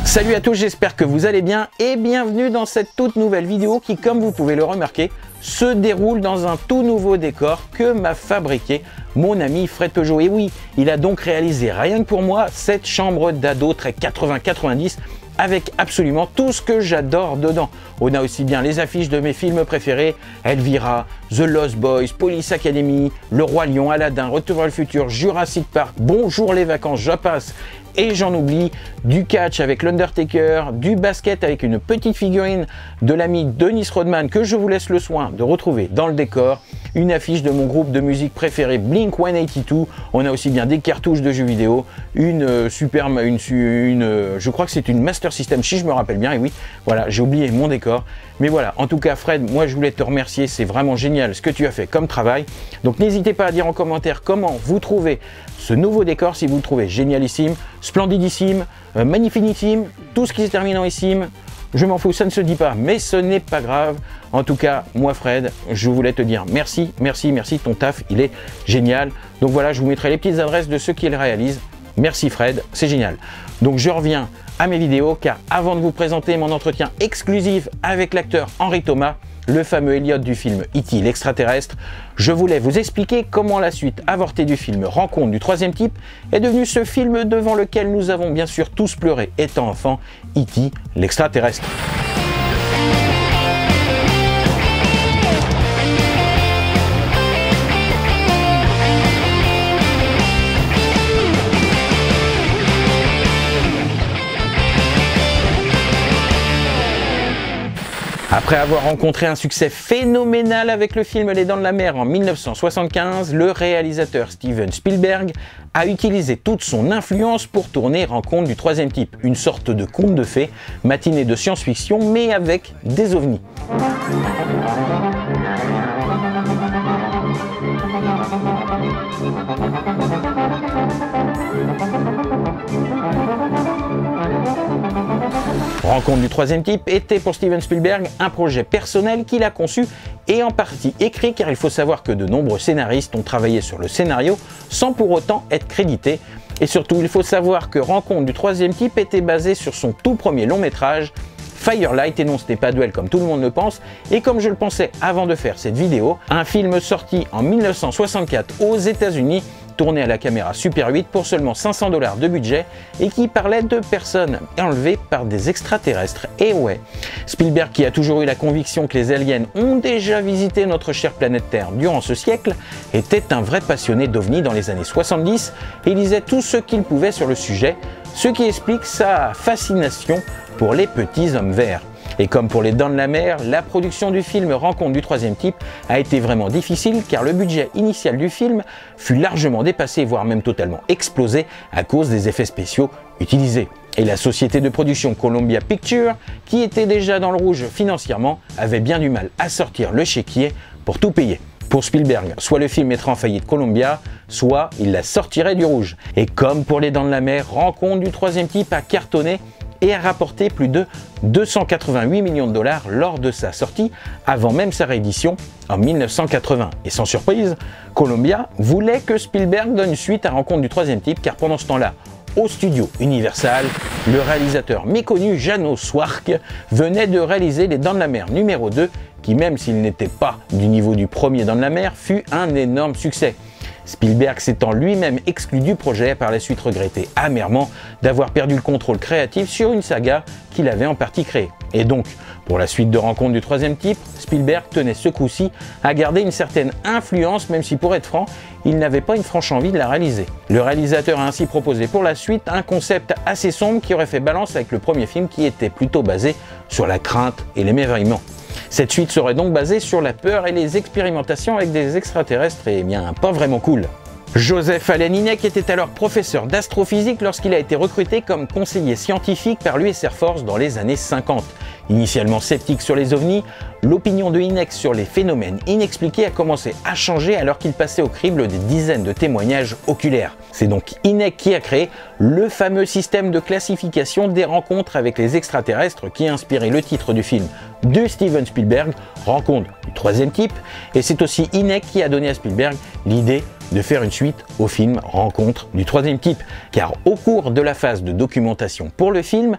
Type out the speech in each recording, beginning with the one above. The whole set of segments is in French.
Salut à tous, j'espère que vous allez bien et bienvenue dans cette toute nouvelle vidéo qui, comme vous pouvez le remarquer, se déroule dans un tout nouveau décor que m'a fabriqué mon ami Fred Peugeot. Et oui, il a donc réalisé rien que pour moi cette chambre d'ado très 80-90 avec absolument tout ce que j'adore dedans. On a aussi bien les affiches de mes films préférés, Elvira, The Lost Boys, Police Academy, Le Roi Lion, Aladdin, Retour vers le futur, Jurassic Park, Bonjour les vacances, je passe et j'en oublie, du catch avec l'Undertaker, du basket avec une petite figurine de l'ami Dennis Rodman que je vous laisse le soin de retrouver dans le décor, une affiche de mon groupe de musique préféré Blink-182, on a aussi bien des cartouches de jeux vidéo, je crois que c'est une Master System si je me rappelle bien, et oui, voilà, j'ai oublié mon décor, mais voilà, en tout cas Fred, moi je voulais te remercier, c'est vraiment génial ce que tu as fait comme travail, donc n'hésitez pas à dire en commentaire comment vous trouvez ce nouveau décor, si vous le trouvez génialissime, splendidissime, magnifiquissime, tout ce qui se termine en issime, je m'en fous, ça ne se dit pas, mais ce n'est pas grave. En tout cas, moi Fred, je voulais te dire merci, merci, merci, ton taf, il est génial. Donc voilà, je vous mettrai les petites adresses de ceux qui le réalisent. Merci Fred, c'est génial. Donc je reviens à mes vidéos, car avant de vous présenter mon entretien exclusif avec l'acteur Henry Thomas, le fameux Elliot du film E.T. l'extraterrestre, je voulais vous expliquer comment la suite avortée du film Rencontre du troisième type est devenue ce film devant lequel nous avons bien sûr tous pleuré étant enfants, E.T. l'extraterrestre. Après avoir rencontré un succès phénoménal avec le film Les Dents de la Mer en 1975, le réalisateur Steven Spielberg a utilisé toute son influence pour tourner Rencontre du troisième type, une sorte de conte de fées, matinée de science-fiction mais avec des ovnis. Rencontre du troisième type était pour Steven Spielberg un projet personnel qu'il a conçu et en partie écrit, car il faut savoir que de nombreux scénaristes ont travaillé sur le scénario sans pour autant être crédités. Et surtout, il faut savoir que Rencontre du troisième type était basé sur son tout premier long métrage, Firelight, et non, ce n'est pas Duel comme tout le monde le pense, et comme je le pensais avant de faire cette vidéo, un film sorti en 1964 aux États-Unis, tourné à la caméra Super 8 pour seulement 500 $ de budget et qui parlait de personnes enlevées par des extraterrestres. Et ouais, Spielberg, qui a toujours eu la conviction que les aliens ont déjà visité notre chère planète Terre durant ce siècle, était un vrai passionné d'ovnis dans les années 70 et lisait tout ce qu'il pouvait sur le sujet, ce qui explique sa fascination pour les petits hommes verts. Et comme pour Les Dents de la Mer, la production du film Rencontre du troisième type a été vraiment difficile car le budget initial du film fut largement dépassé, voire même totalement explosé à cause des effets spéciaux utilisés. Et la société de production Columbia Pictures, qui était déjà dans le rouge financièrement, avait bien du mal à sortir le chéquier pour tout payer. Pour Spielberg, soit le film mettrait en faillite Columbia, soit il la sortirait du rouge. Et comme pour Les Dents de la Mer, Rencontre du troisième type a cartonné et a rapporté plus de 288 millions de $ lors de sa sortie, avant même sa réédition en 1980. Et sans surprise, Columbia voulait que Spielberg donne suite à Rencontre du troisième type, car pendant ce temps-là, au studio Universal, le réalisateur méconnu Janos Swark venait de réaliser Les Dents de la Mer numéro 2, qui même s'il n'était pas du niveau du premier Dents de la Mer, fut un énorme succès. Spielberg s'étant lui-même exclu du projet, par la suite regretté amèrement d'avoir perdu le contrôle créatif sur une saga qu'il avait en partie créée. Et donc, pour la suite de Rencontre du troisième type, Spielberg tenait ce coup-ci à garder une certaine influence, même si pour être franc, il n'avait pas une franche envie de la réaliser. Le réalisateur a ainsi proposé pour la suite un concept assez sombre qui aurait fait balance avec le premier film qui était plutôt basé sur la crainte et l'émerveillement. Cette suite serait donc basée sur la peur et les expérimentations avec des extraterrestres, et bien pas vraiment cool. Joseph Allen Hynek était alors professeur d'astrophysique lorsqu'il a été recruté comme conseiller scientifique par l'US Air Force dans les années 50. Initialement sceptique sur les ovnis, l'opinion de Hynek sur les phénomènes inexpliqués a commencé à changer alors qu'il passait au crible des dizaines de témoignages oculaires. C'est donc Hynek qui a créé le fameux système de classification des rencontres avec les extraterrestres qui a inspiré le titre du film de Steven Spielberg, Rencontre du troisième type, et c'est aussi Hynek qui a donné à Spielberg l'idée de faire une suite au film Rencontre du troisième type, car au cours de la phase de documentation pour le film,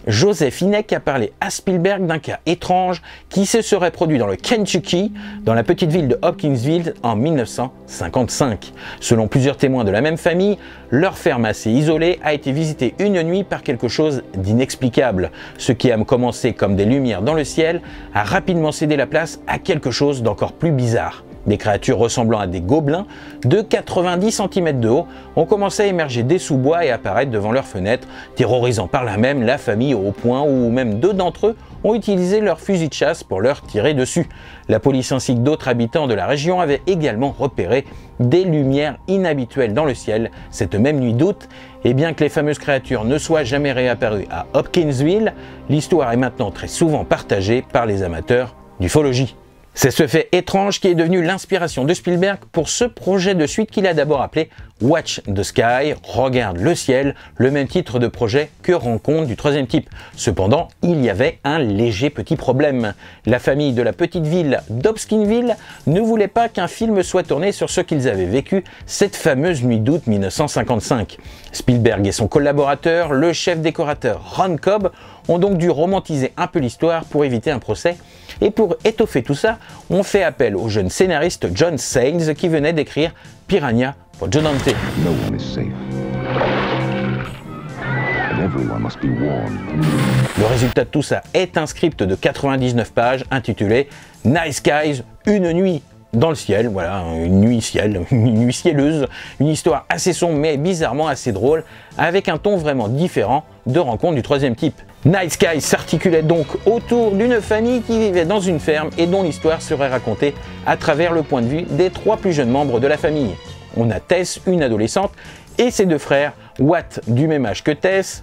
Joseph Hynek a parlé à Spielberg d'un cas étrange qui se serait produit dans le Kentucky, dans la petite ville de Hopkinsville en 1955. Selon plusieurs témoins de la même famille, leur ferme assez isolée a été visitée une nuit par quelque chose d'inexplicable. Ce qui a commencé comme des lumières dans le ciel a rapidement cédé la place à quelque chose d'encore plus bizarre. Des créatures ressemblant à des gobelins de 90 cm de haut ont commencé à émerger des sous-bois et apparaître devant leurs fenêtres, terrorisant par là même la famille au point où même 2 d'entre eux ont utilisé leur fusil de chasse pour leur tirer dessus. La police ainsi que d'autres habitants de la région avaient également repéré des lumières inhabituelles dans le ciel cette même nuit d'août, et bien que les fameuses créatures ne soient jamais réapparues à Hopkinsville, l'histoire est maintenant très souvent partagée par les amateurs d'ufologie. C'est ce fait étrange qui est devenu l'inspiration de Spielberg pour ce projet de suite qu'il a d'abord appelé Watch the Sky, regarde le ciel, le même titre de projet que Rencontre du troisième type. Cependant, il y avait un léger petit problème. La famille de la petite ville d'Hopkinsville ne voulait pas qu'un film soit tourné sur ce qu'ils avaient vécu cette fameuse nuit d'août 1955. Spielberg et son collaborateur, le chef décorateur Ron Cobb, ont donc dû romantiser un peu l'histoire pour éviter un procès. Et pour étoffer tout ça, on fait appel au jeune scénariste John Sayles qui venait d'écrire Piranha pour Joe Dante. No one is safe. And everyone must be warned. Le résultat de tout ça est un script de 99 pages intitulé Night Skies, une nuit dans le ciel, voilà, une nuit cielleuse, une histoire assez sombre mais bizarrement assez drôle, avec un ton vraiment différent de Rencontre du troisième type. Night Skies s'articulait donc autour d'une famille qui vivait dans une ferme et dont l'histoire serait racontée à travers le point de vue des 3 plus jeunes membres de la famille. On a Tess, une adolescente, et ses 2 frères, Watt, du même âge que Tess,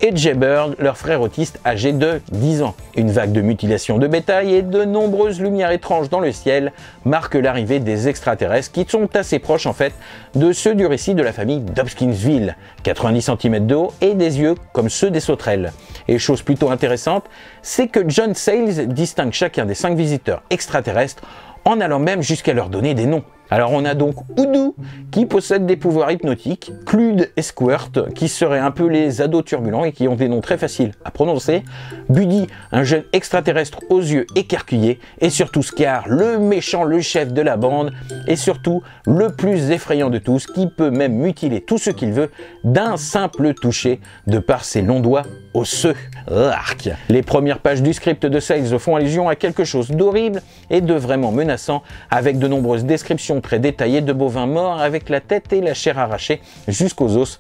et Jay Bird, leur frère autiste âgé de 10 ans. Une vague de mutilations de bétail et de nombreuses lumières étranges dans le ciel marquent l'arrivée des extraterrestres qui sont assez proches en fait de ceux du récit de la famille d'Hopkinsville, 90 cm de haut et des yeux comme ceux des sauterelles. Et chose plutôt intéressante, c'est que John Sayles distingue chacun des 5 visiteurs extraterrestres en allant même jusqu'à leur donner des noms. Alors on a donc Oudou qui possède des pouvoirs hypnotiques, Clude et Squirt qui seraient un peu les ados turbulents et qui ont des noms très faciles à prononcer, Buddy, un jeune extraterrestre aux yeux écarquillés, et surtout Scar, le méchant, le chef de la bande, et surtout le plus effrayant de tous qui peut même mutiler tout ce qu'il veut d'un simple toucher de par ses longs doigts osseux. Arc. Les premières pages du script de Sayles font allusion à quelque chose d'horrible et de vraiment menaçant, avec de nombreuses descriptions très détaillées de bovins morts avec la tête et la chair arrachée jusqu'aux os.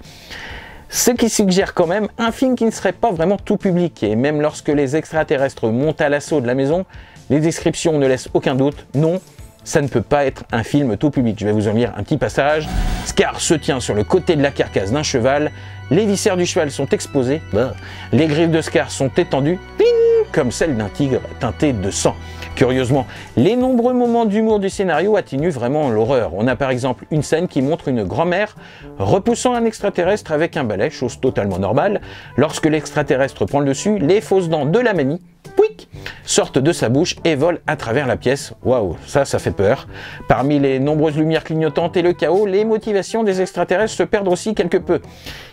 Ce qui suggère quand même un film qui ne serait pas vraiment tout public, et même lorsque les extraterrestres montent à l'assaut de la maison, les descriptions ne laissent aucun doute, non, ça ne peut pas être un film tout public. Je vais vous en lire un petit passage. Scar se tient sur le côté de la carcasse d'un cheval, les viscères du cheval sont exposées, les griffes de Scar sont étendues, comme celles d'un tigre teinté de sang. Curieusement, les nombreux moments d'humour du scénario atténuent vraiment l'horreur. On a par exemple une scène qui montre une grand-mère repoussant un extraterrestre avec un balai, chose totalement normale. Lorsque l'extraterrestre prend le dessus, les fausses dents de la mamie sortent de sa bouche et volent à travers la pièce. Waouh, ça fait peur. Parmi les nombreuses lumières clignotantes et le chaos, les motivations des extraterrestres se perdent aussi quelque peu.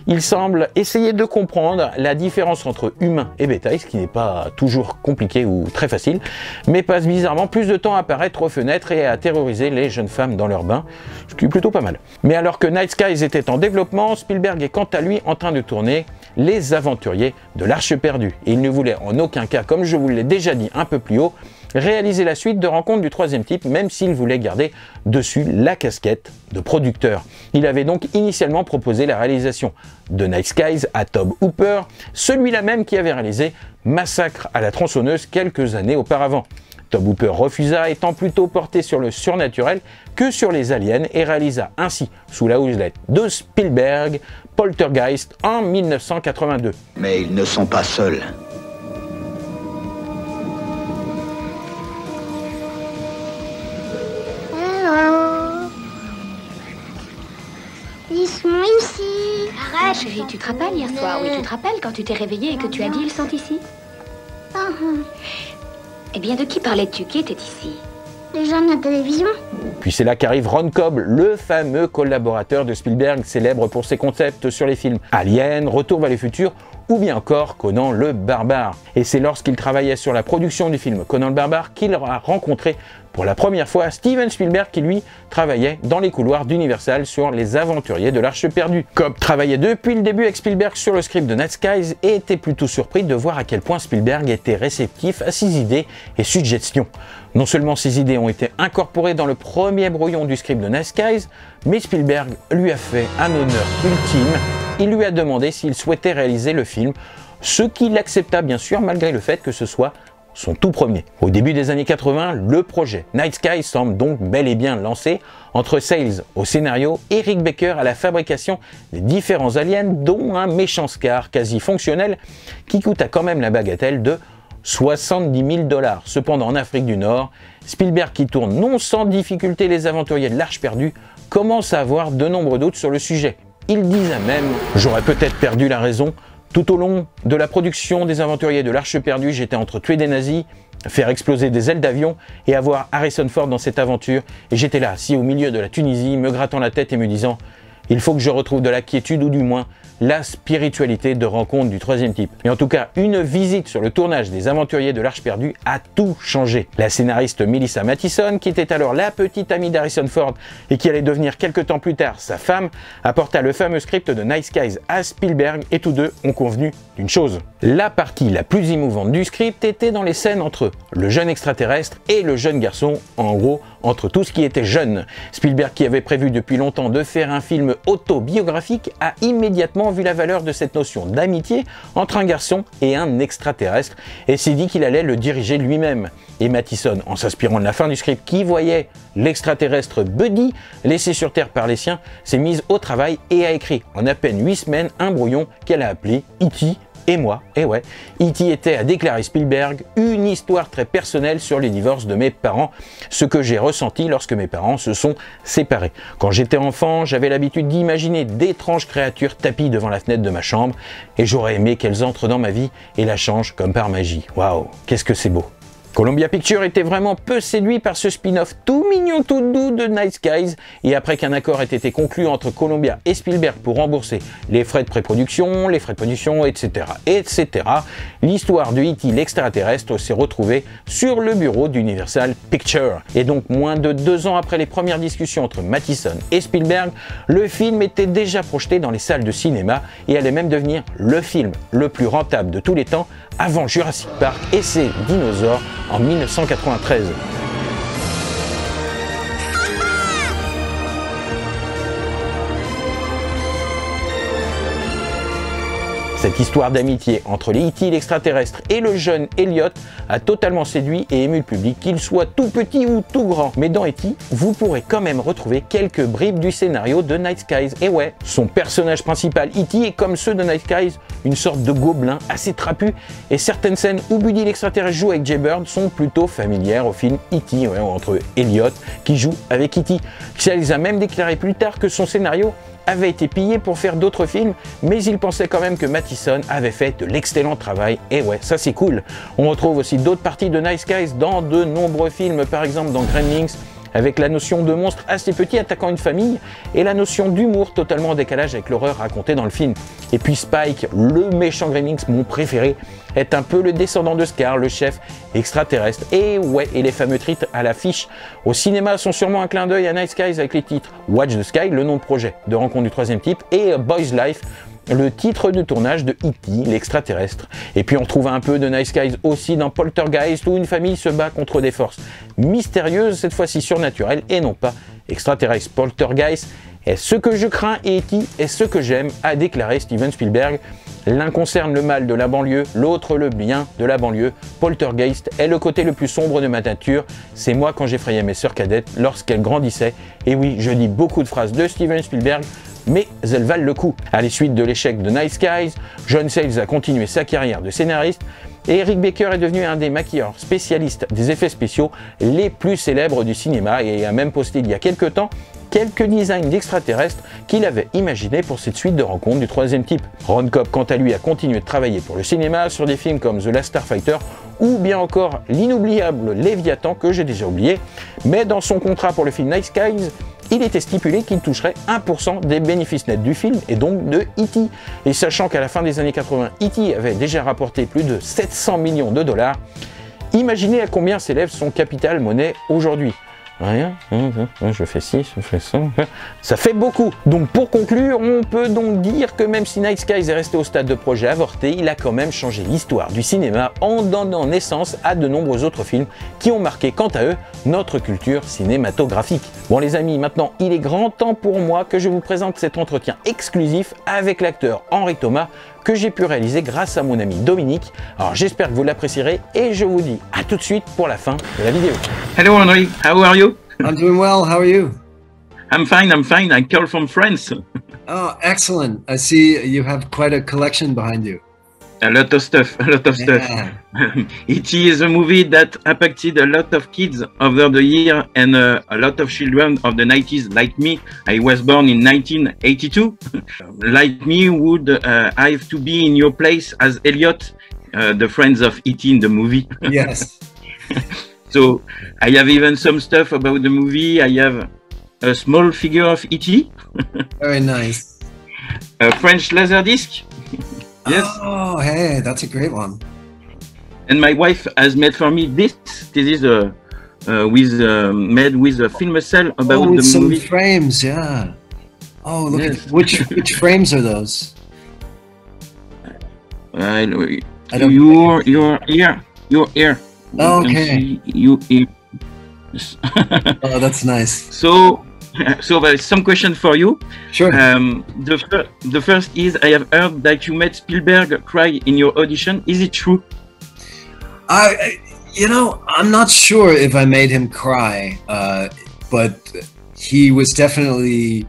Ils semblent essayer de comprendre la différence entre humains et bétail, ce qui n'est pas toujours compliqué ou très facile, mais passent bizarrement plus de temps à apparaître aux fenêtres et à terroriser les jeunes femmes dans leur bain, ce qui est plutôt pas mal. Mais alors que Night Skies était en développement, Spielberg est quant à lui en train de tourner Les Aventuriers de l'Arche perdue. Et il ne voulait en aucun cas, comme je vous l'ai déjà dit un peu plus haut, réaliser la suite de Rencontre du troisième type, même s'il voulait garder dessus la casquette de producteur. Il avait donc initialement proposé la réalisation de Night Skies à Tobe Hooper, celui-là même qui avait réalisé Massacre à la tronçonneuse quelques années auparavant. Tobe Hooper refusa, étant plutôt porté sur le surnaturel que sur les aliens, et réalisa ainsi, sous la houlette de Spielberg, Poltergeist en 1982. Mais ils ne sont pas seuls. Ils sont ici. Arrête, chérie, tu te rappelles hier soir? Oui, tu te rappelles quand tu t'es réveillée et que tu as dit ils sont ici? Eh bien, de qui parlais-tu? Qui était ici? Les gens de la télévision. Puis c'est là qu'arrive Ron Cobb, le fameux collaborateur de Spielberg, célèbre pour ses concepts sur les films Alien, Retour vers le futur ou bien encore Conan le Barbare. Et c'est lorsqu'il travaillait sur la production du film Conan le Barbare qu'il a rencontré pour la première fois Steven Spielberg qui lui travaillait dans les couloirs d'Universal sur Les Aventuriers de l'Arche perdue. Cobb travaillait depuis le début avec Spielberg sur le script de Night Skies et était plutôt surpris de voir à quel point Spielberg était réceptif à ses idées et suggestions. Non seulement ces idées ont été incorporées dans le premier brouillon du script de Night Skies, mais Spielberg lui a fait un honneur ultime. Il lui a demandé s'il souhaitait réaliser le film, ce qu'il accepta bien sûr malgré le fait que ce soit son tout premier. Au début des années 80, le projet Night Skies semble donc bel et bien lancé, entre Sayles au scénario et Rick Baker à la fabrication des différents aliens, dont un méchant Scar quasi fonctionnel qui coûta quand même la bagatelle de 70 000 $. Cependant, en Afrique du Nord, Spielberg, qui tourne non sans difficulté Les Aventuriers de l'Arche perdue, commence à avoir de nombreux doutes sur le sujet. Il disait même « J'aurais peut-être perdu la raison. Tout au long de la production des Aventuriers de l'Arche perdue, j'étais entre tuer des nazis, faire exploser des ailes d'avion et avoir Harrison Ford dans cette aventure. Et j'étais là, assis au milieu de la Tunisie, me grattant la tête et me disant « Il faut que je retrouve de la quiétude ou du moins la spiritualité de rencontre du troisième type. » Mais en tout cas, une visite sur le tournage des Aventuriers de l'Arche perdue a tout changé. La scénariste Melissa Mathison, qui était alors la petite amie d'Harrison Ford et qui allait devenir quelques temps plus tard sa femme, apporta le fameux script de Night Skies à Spielberg et tous deux ont convenu d'une chose. La partie la plus émouvante du script était dans les scènes entre le jeune extraterrestre et le jeune garçon, en gros, entre tout ce qui était jeune. Spielberg, qui avait prévu depuis longtemps de faire un film autobiographique, a immédiatement vu la valeur de cette notion d'amitié entre un garçon et un extraterrestre et s'est dit qu'il allait le diriger lui-même. Et Mathison, en s'inspirant de la fin du script qui voyait l'extraterrestre Buddy laissé sur Terre par les siens, s'est mise au travail et a écrit en à peine 8 semaines un brouillon qu'elle a appelé E.T. Et moi, et ouais, E.T. était, a déclaré Spielberg, une histoire très personnelle sur les divorces de mes parents, ce que j'ai ressenti lorsque mes parents se sont séparés. Quand j'étais enfant, j'avais l'habitude d'imaginer d'étranges créatures tapies devant la fenêtre de ma chambre, et j'aurais aimé qu'elles entrent dans ma vie et la changent comme par magie. Waouh, qu'est-ce que c'est beau! Columbia Pictures était vraiment peu séduit par ce spin-off tout mignon, tout doux de Night Skies, et après qu'un accord ait été conclu entre Columbia et Spielberg pour rembourser les frais de pré-production, les frais de production, etc., l'histoire de E.T. l'extraterrestre s'est retrouvée sur le bureau d'Universal Pictures. Et donc, moins de 2 ans après les premières discussions entre Mathison et Spielberg, le film était déjà projeté dans les salles de cinéma et allait même devenir le film le plus rentable de tous les temps avant Jurassic Park et ses dinosaures en 1993. Cette histoire d'amitié entre les E.T. l'extraterrestre et le jeune Elliot a totalement séduit et ému le public, qu'il soit tout petit ou tout grand. Mais dans E.T., vous pourrez quand même retrouver quelques bribes du scénario de Night Skies. Et ouais, son personnage principal E.T. est comme ceux de Night Skies, une sorte de gobelin assez trapu, et certaines scènes où Buddy l'extraterrestre joue avec Jay Bird sont plutôt familières au film E.T., entre Elliot qui joue avec E.T. Sayles a même déclaré plus tard que son scénario avait été pillé pour faire d'autres films, mais il pensait quand même que Mathison avait fait de l'excellent travail, et ouais, ça c'est cool. On retrouve aussi d'autres parties de Night Skies dans de nombreux films, par exemple dans Gremlins, avec la notion de monstre assez petit attaquant une famille, et la notion d'humour totalement en décalage avec l'horreur racontée dans le film. Et puis Spike, le méchant Gremlins, mon préféré, est un peu le descendant de Scar, le chef extraterrestre. Et ouais, et les fameux titres à l'affiche au cinéma sont sûrement un clin d'œil à Night Skies avec les titres Watch the Sky, le nom de projet de Rencontre du troisième type, et Boy's Life, le titre de tournage de E.T. l'extraterrestre. Et puis on trouve un peu de Night Skies aussi dans Poltergeist, où une famille se bat contre des forces mystérieuses, cette fois-ci surnaturelles et non pas extraterrestres. Poltergeist est ce que je crains et E.T. est ce que j'aime, a déclaré Steven Spielberg. L'un concerne le mal de la banlieue, l'autre le bien de la banlieue. Poltergeist est le côté le plus sombre de ma nature. C'est moi quand j'effrayais mes sœurs cadettes lorsqu'elles grandissaient. Et oui, je dis beaucoup de phrases de Steven Spielberg, mais elles valent le coup. À la suite de l'échec de Night Skies, John Sayles a continué sa carrière de scénariste et Rick Baker est devenu un des maquilleurs spécialistes des effets spéciaux les plus célèbres du cinéma et a même posté il y a quelques temps quelques designs d'extraterrestres qu'il avait imaginés pour cette suite de rencontres du troisième type. Ron Cobb, quant à lui, a continué de travailler pour le cinéma sur des films comme The Last Starfighter ou bien encore l'inoubliable Léviathan que j'ai déjà oublié. Mais dans son contrat pour le film Night Skies, il était stipulé qu'il toucherait 1% des bénéfices nets du film et donc de E.T. Et sachant qu'à la fin des années 80, E.T. avait déjà rapporté plus de 700 millions de dollars, imaginez à combien s'élève son capital monnaie aujourd'hui. Rien, je fais 6, je fais 100, ça fait beaucoup. Donc pour conclure, on peut donc dire que même si Night Skies est resté au stade de projet avorté, il a quand même changé l'histoire du cinéma en donnant naissance à de nombreux autres films qui ont marqué quant à eux notre culture cinématographique. Bon les amis, maintenant il est grand temps pour moi que je vous présente cet entretien exclusif avec l'acteur Henry Thomas que j'ai pu réaliser grâce à mon ami Dominique. Alors j'espère que vous l'apprécierez et je vous dis à tout de suite pour la fin de la vidéo. Hello Henry, how are you? I'm doing well. How are you? I'm fine. I call from France. Oh, excellent. I see you have quite a collection behind you. A lot of stuff. It is a movie that impacted a lot of kids over the year and a lot of children of the 90s like me. I was born in 1982. Like me, would I have to be in your place as Elliot, the friends of E.T. in the movie? Yes. So I have even some stuff about the movie. I have a small figure of E.T. Very nice. A French Laserdisc. Yes. Oh, hey, that's a great one. And my wife has made for me this. This is made with a film cell about with the some movie. frames, yeah. Oh, look Yes. at which frames are those? You're here. You're here. Oh, You can okay. see you here. Yes. Oh, that's nice. So there's some question for you. Sure. The first is I have heard that you made Spielberg cry in your audition. Is it true? I'm not sure if I made him cry, but he was definitely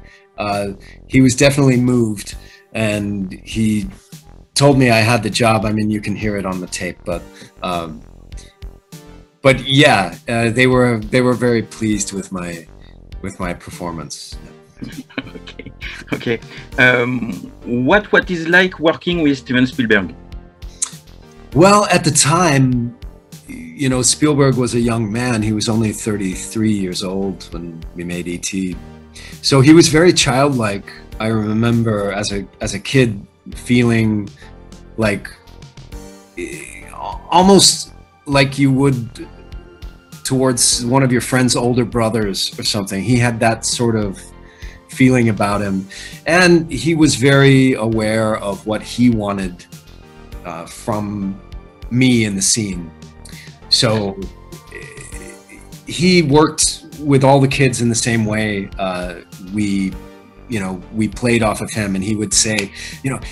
moved, and he told me I had the job. I mean, you can hear it on the tape, but yeah, they were very pleased with my performance. Okay. What is like working with Steven Spielberg? Well, at the time, Spielberg was a young man. He was only 33 years old when we made E.T. So he was very childlike. I remember as a kid feeling like almost like you would towards one of your friend's older brothers or something. He had that sort of feeling about him, and he was very aware of what he wanted from me in the scene. So he worked with all the kids in the same way. We played off of him, and he would say,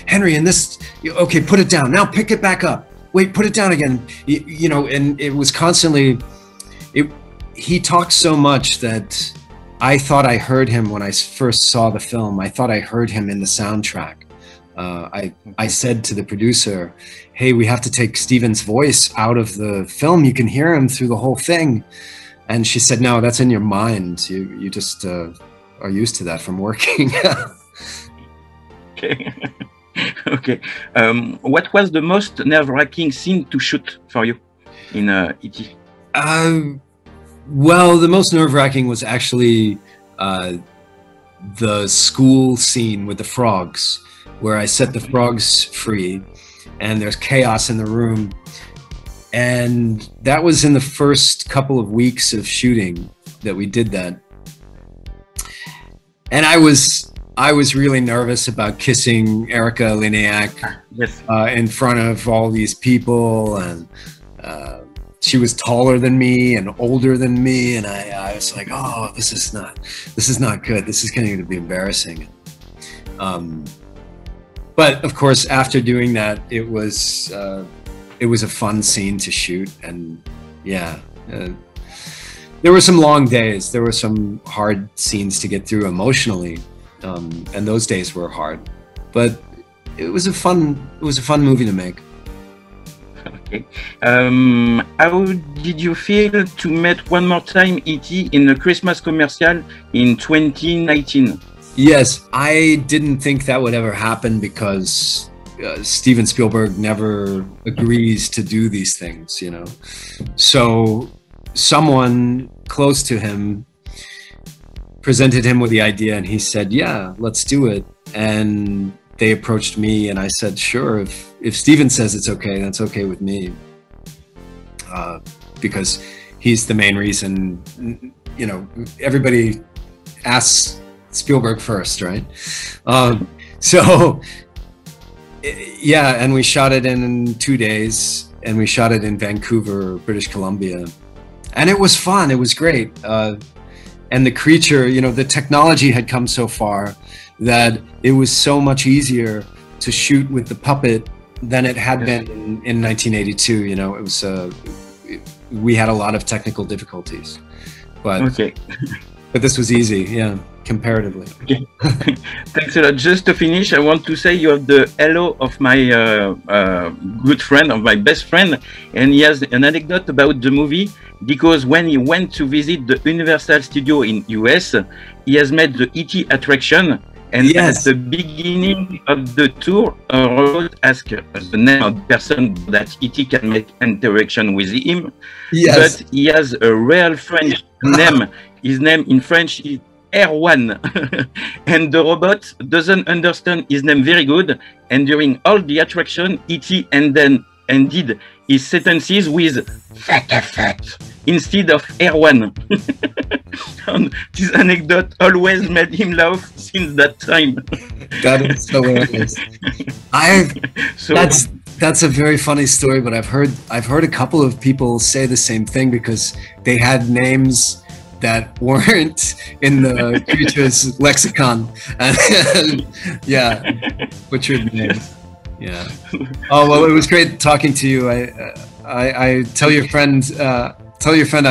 Henry, in this, okay, put it down. Now pick it back up. Wait, put it down again. And it was constantly, he talked so much that I thought I heard him when I first saw the film. I thought I heard him in the soundtrack. I said to the producer, hey, we have to take Steven's voice out of the film. You can hear him through the whole thing. And she said, no, that's in your mind. You just are used to that from working. Okay. Okay. What was the most nerve-wracking scene to shoot for you in E.T.? Well, the most nerve-wracking was actually the school scene with the frogs, where I set the frogs free and there's chaos in the room. And that was in the first couple of weeks of shooting that we did that. And I was really nervous about kissing Erika Leniak in front of all these people, and she was taller than me and older than me, and I was like, oh, this is not good. This is going to be embarrassing. But of course, after doing that, it was a fun scene to shoot, and yeah. There were some long days. There were some hard scenes to get through emotionally, and those days were hard. But it was a fun movie to make. Okay. How did you feel to meet one more time E.T. in a Christmas commercial in 2019? Yes, I didn't think that would ever happen because Steven Spielberg never agrees to do these things, you know. So someone close to him presented him with the idea, and he said, "Yeah, let's do it." And they approached me, and I said, "Sure. If Steven says it's okay, that's okay with me." Because he's the main reason. You know, everybody asks Spielberg first, right? So yeah, and we shot it in 2 days, and we shot it in Vancouver, British Columbia, and it was fun. It was great. And the creature, you know, the technology had come so far that it was so much easier to shoot with the puppet than it had been in 1982. You know, it was we had a lot of technical difficulties, but but this was easy, yeah, comparatively. Okay. Thanks a lot. Just to finish, I want to say you have the hello of my good friend, of my best friend, and he has an anecdote about the movie, because when he went to visit the Universal Studio in US, he has met the E.T. attraction, and at the beginning of the tour, Robert asked the name of the person that E.T. can make interaction with him, but he has a real French name. His name in French is Erwan, and the robot doesn't understand his name very good, and during all the attraction, E.T. ended his sentences with "fat" instead of Erwan. This anecdote always made him laugh since that time. That is hilarious. That's a very funny story, but I've heard a couple of people say the same thing, because they had names that weren't in the creature's lexicon, and yeah, butchered names. Yeah. Oh well, it was great talking to you. I tell your friend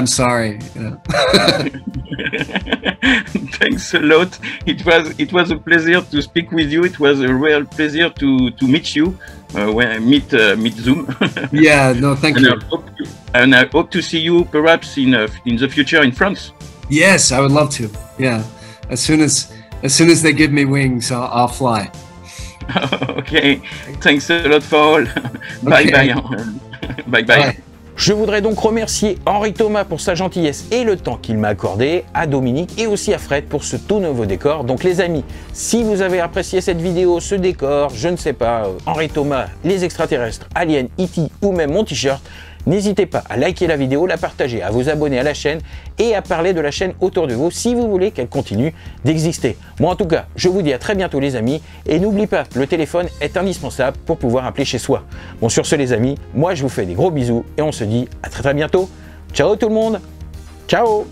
I'm sorry. You know? Thanks a lot. It was a pleasure to speak with you. It was a real pleasure to meet you. When I meet Zoom. Yeah. No, thank you. And I hope to see you perhaps in the future in France. Yes, I would love to. Yeah. As soon as they give me wings, I'll fly. Okay. Thanks a lot for all. Bye bye. Bye bye. Je voudrais donc remercier Henri Thomas pour sa gentillesse et le temps qu'il m'a accordé, à Dominique et aussi à Fred pour ce tout nouveau décor. Donc les amis, si vous avez apprécié cette vidéo, ce décor, je ne sais pas, Henri Thomas, les extraterrestres, aliens, E.T. ou même mon t-shirt, n'hésitez pas à liker la vidéo, la partager, à vous abonner à la chaîne et à parler de la chaîne autour de vous si vous voulez qu'elle continue d'exister. Moi en tout cas, je vous dis à très bientôt les amis, et n'oubliez pas, le téléphone est indispensable pour pouvoir appeler chez soi. Bon, sur ce les amis, moi je vous fais des gros bisous et on se dit à très bientôt. Ciao tout le monde. Ciao.